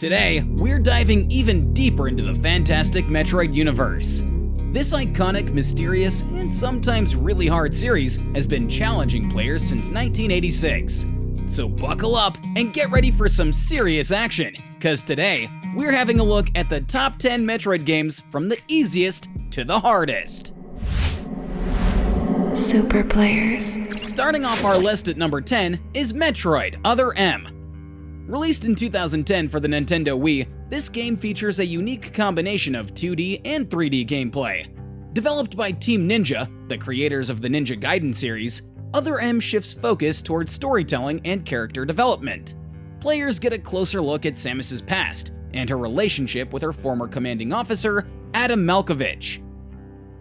Today, we're diving even deeper into the fantastic Metroid universe. This iconic, mysterious, and sometimes really hard series has been challenging players since 1986. So buckle up and get ready for some serious action, cause today, we're having a look at the top 10 Metroid games from the easiest to the hardest. Super Players. Starting off our list at number 10 is Metroid Other M. Released in 2010 for the Nintendo Wii, this game features a unique combination of 2D and 3D gameplay. Developed by Team Ninja, the creators of the Ninja Gaiden series, Other M shifts focus towards storytelling and character development. Players get a closer look at Samus's past and her relationship with her former commanding officer, Adam Malkovich.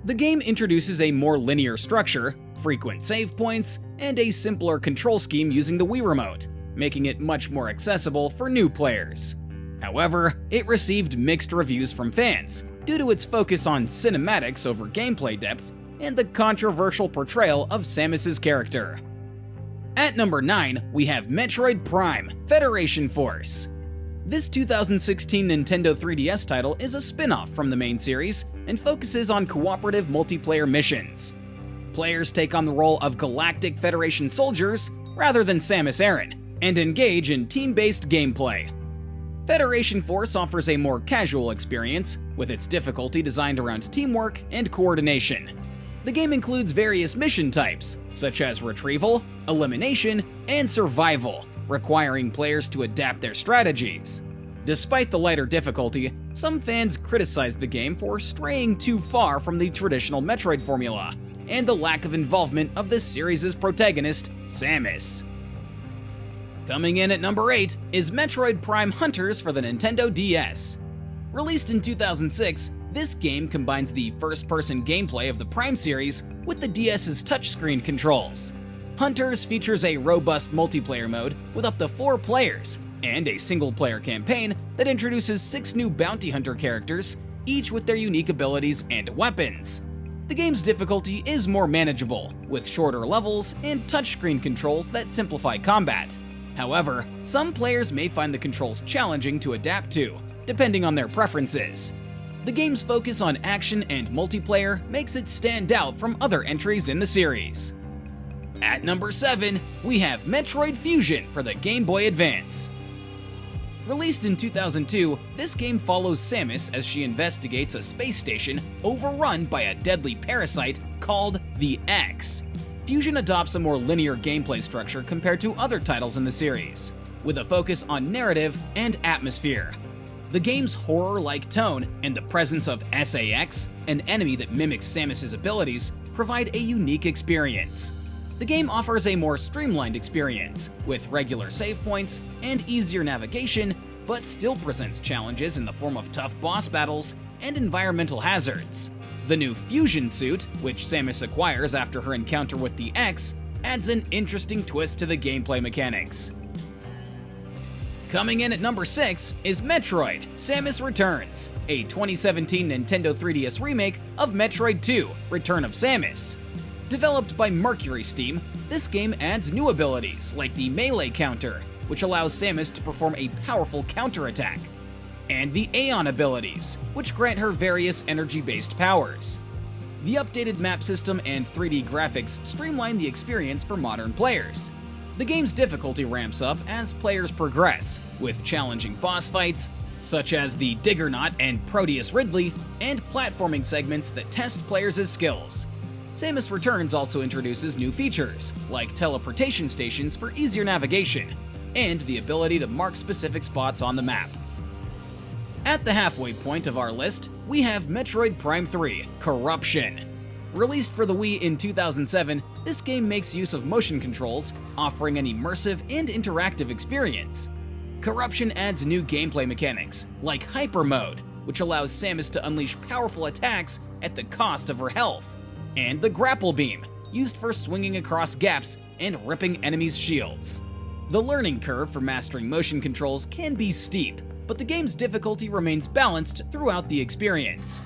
The game introduces a more linear structure, frequent save points, and a simpler control scheme using the Wii Remote, making it much more accessible for new players. However, it received mixed reviews from fans due to its focus on cinematics over gameplay depth and the controversial portrayal of Samus's character. At number 9, we have Metroid Prime Federation Force. This 2016 Nintendo 3DS title is a spin-off from the main series and focuses on cooperative multiplayer missions. Players take on the role of Galactic Federation soldiers rather than Samus Aran, and engage in team-based gameplay. Federation Force offers a more casual experience, with its difficulty designed around teamwork and coordination. The game includes various mission types, such as retrieval, elimination, and survival, requiring players to adapt their strategies. Despite the lighter difficulty, some fans criticized the game for straying too far from the traditional Metroid formula, and the lack of involvement of the series' protagonist, Samus. Coming in at number 8 is Metroid Prime Hunters for the Nintendo DS. Released in 2006, this game combines the first-person gameplay of the Prime series with the DS's touchscreen controls. Hunters features a robust multiplayer mode with up to 4 players, and a single-player campaign that introduces 6 new bounty hunter characters, each with their unique abilities and weapons. The game's difficulty is more manageable, with shorter levels and touchscreen controls that simplify combat. However, some players may find the controls challenging to adapt to, depending on their preferences. The game's focus on action and multiplayer makes it stand out from other entries in the series. At number 7, we have Metroid Fusion for the Game Boy Advance. Released in 2002, this game follows Samus as she investigates a space station overrun by a deadly parasite called the X. Fusion adopts a more linear gameplay structure compared to other titles in the series, with a focus on narrative and atmosphere. The game's horror-like tone and the presence of SAX, an enemy that mimics Samus's abilities, provide a unique experience. The game offers a more streamlined experience, with regular save points and easier navigation, but still presents challenges in the form of tough boss battles and environmental hazards. The new Fusion suit, which Samus acquires after her encounter with the X, adds an interesting twist to the gameplay mechanics. Coming in at number 6 is Metroid Samus Returns, a 2017 Nintendo 3DS remake of Metroid II Return of Samus. Developed by Mercury Steam, this game adds new abilities like the melee counter, which allows Samus to perform a powerful counterattack, and the Aeon abilities, which grant her various energy-based powers. The updated map system and 3D graphics streamline the experience for modern players. The game's difficulty ramps up as players progress, with challenging boss fights, such as the Diggernaut and Proteus Ridley, and platforming segments that test players' skills. Samus Returns also introduces new features, like teleportation stations for easier navigation, and the ability to mark specific spots on the map. At the halfway point of our list, we have Metroid Prime 3 Corruption. Released for the Wii in 2007, this game makes use of motion controls, offering an immersive and interactive experience. Corruption adds new gameplay mechanics, like Hyper Mode, which allows Samus to unleash powerful attacks at the cost of her health, and the Grapple Beam, used for swinging across gaps and ripping enemies' shields. The learning curve for mastering motion controls can be steep, but the game's difficulty remains balanced throughout the experience.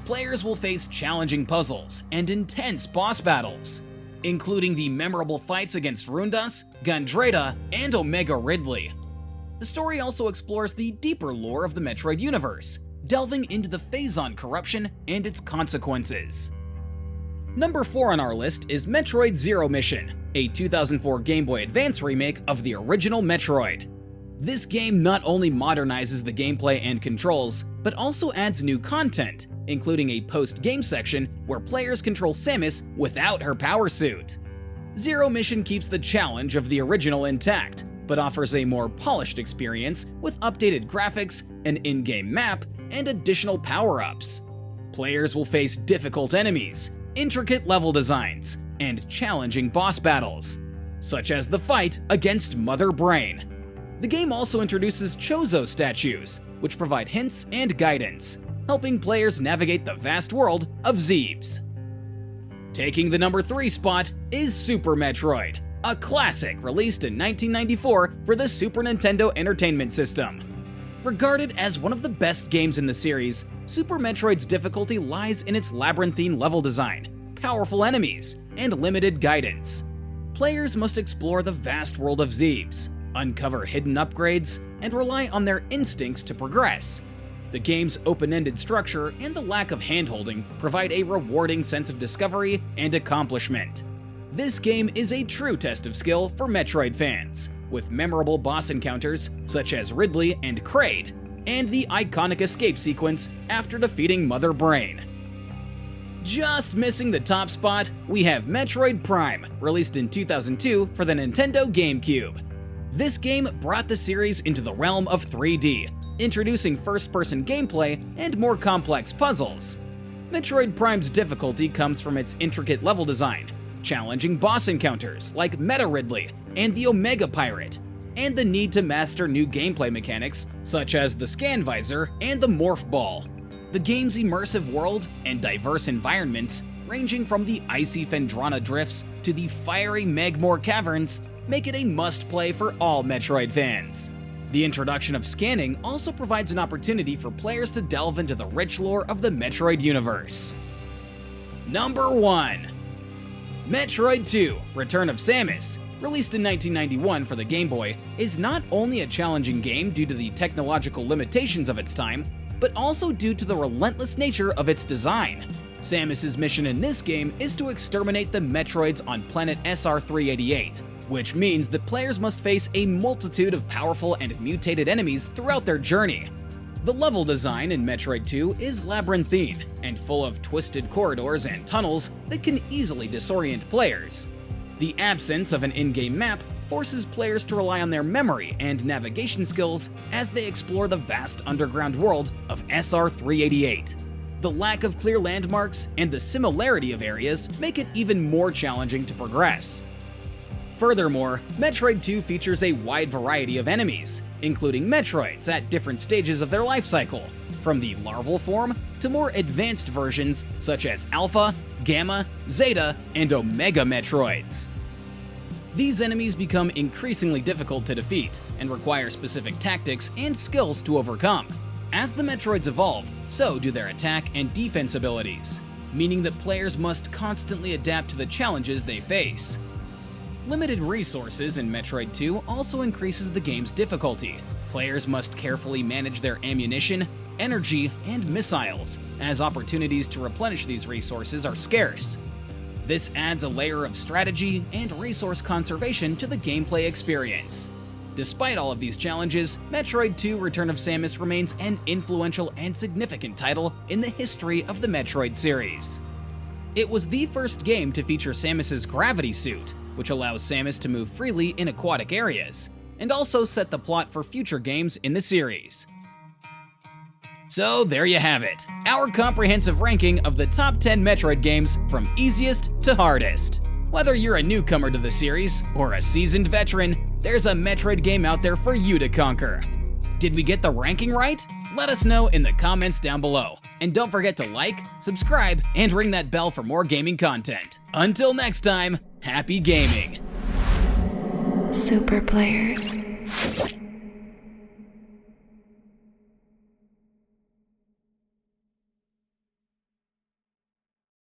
Players will face challenging puzzles and intense boss battles, including the memorable fights against Rundas, Gandreda, and Omega Ridley. The story also explores the deeper lore of the Metroid universe, delving into the Phazon corruption and its consequences. Number 4 on our list is Metroid Zero Mission, a 2004 Game Boy Advance remake of the original Metroid. This game not only modernizes the gameplay and controls, but also adds new content, including a post-game section where players control Samus without her power suit. Zero Mission keeps the challenge of the original intact, but offers a more polished experience with updated graphics, an in-game map, and additional power-ups. Players will face difficult enemies, intricate level designs, and challenging boss battles, such as the fight against Mother Brain. The game also introduces Chozo statues, which provide hints and guidance, helping players navigate the vast world of Zebes. Taking the number 3 spot is Super Metroid, a classic released in 1994 for the Super Nintendo Entertainment System. Regarded as one of the best games in the series, Super Metroid's difficulty lies in its labyrinthine level design, powerful enemies, and limited guidance. Players must explore the vast world of Zebes, uncover hidden upgrades, and rely on their instincts to progress. The game's open-ended structure and the lack of handholding provide a rewarding sense of discovery and accomplishment. This game is a true test of skill for Metroid fans, with memorable boss encounters such as Ridley and Kraid, and the iconic escape sequence after defeating Mother Brain. Just missing the top spot, we have Metroid Prime, released in 2002 for the Nintendo GameCube. This game brought the series into the realm of 3D, introducing first-person gameplay and more complex puzzles. Metroid Prime's difficulty comes from its intricate level design, challenging boss encounters like Meta Ridley and the Omega Pirate, and the need to master new gameplay mechanics such as the Scan Visor and the Morph Ball. The game's immersive world and diverse environments, ranging from the icy Phendrana drifts to the fiery Magmore caverns, make it a must-play for all Metroid fans. The introduction of scanning also provides an opportunity for players to delve into the rich lore of the Metroid universe. Number 1. Metroid II: Return of Samus, released in 1991 for the Game Boy, is not only a challenging game due to the technological limitations of its time, but also due to the relentless nature of its design. Samus's mission in this game is to exterminate the Metroids on planet SR-388, which means that players must face a multitude of powerful and mutated enemies throughout their journey. The level design in Metroid 2 is labyrinthine and full of twisted corridors and tunnels that can easily disorient players. The absence of an in-game map forces players to rely on their memory and navigation skills as they explore the vast underground world of SR-388. The lack of clear landmarks and the similarity of areas make it even more challenging to progress. Furthermore, Metroid 2 features a wide variety of enemies, including Metroids at different stages of their life cycle, from the larval form to more advanced versions such as Alpha, Gamma, Zeta, and Omega Metroids. These enemies become increasingly difficult to defeat and require specific tactics and skills to overcome. As the Metroids evolve, so do their attack and defense abilities, meaning that players must constantly adapt to the challenges they face. Limited resources in Metroid 2 also increases the game's difficulty. Players must carefully manage their ammunition, energy, and missiles, as opportunities to replenish these resources are scarce. This adds a layer of strategy and resource conservation to the gameplay experience. Despite all of these challenges, Metroid II: Return of Samus remains an influential and significant title in the history of the Metroid series. It was the first game to feature Samus's gravity suit, which allows Samus to move freely in aquatic areas, and also set the plot for future games in the series. So there you have it, our comprehensive ranking of the top 10 Metroid games from easiest to hardest. Whether you're a newcomer to the series or a seasoned veteran, there's a Metroid game out there for you to conquer. Did we get the ranking right? Let us know in the comments down below. And don't forget to like, subscribe, and ring that bell for more gaming content. Until next time, happy gaming! Super players.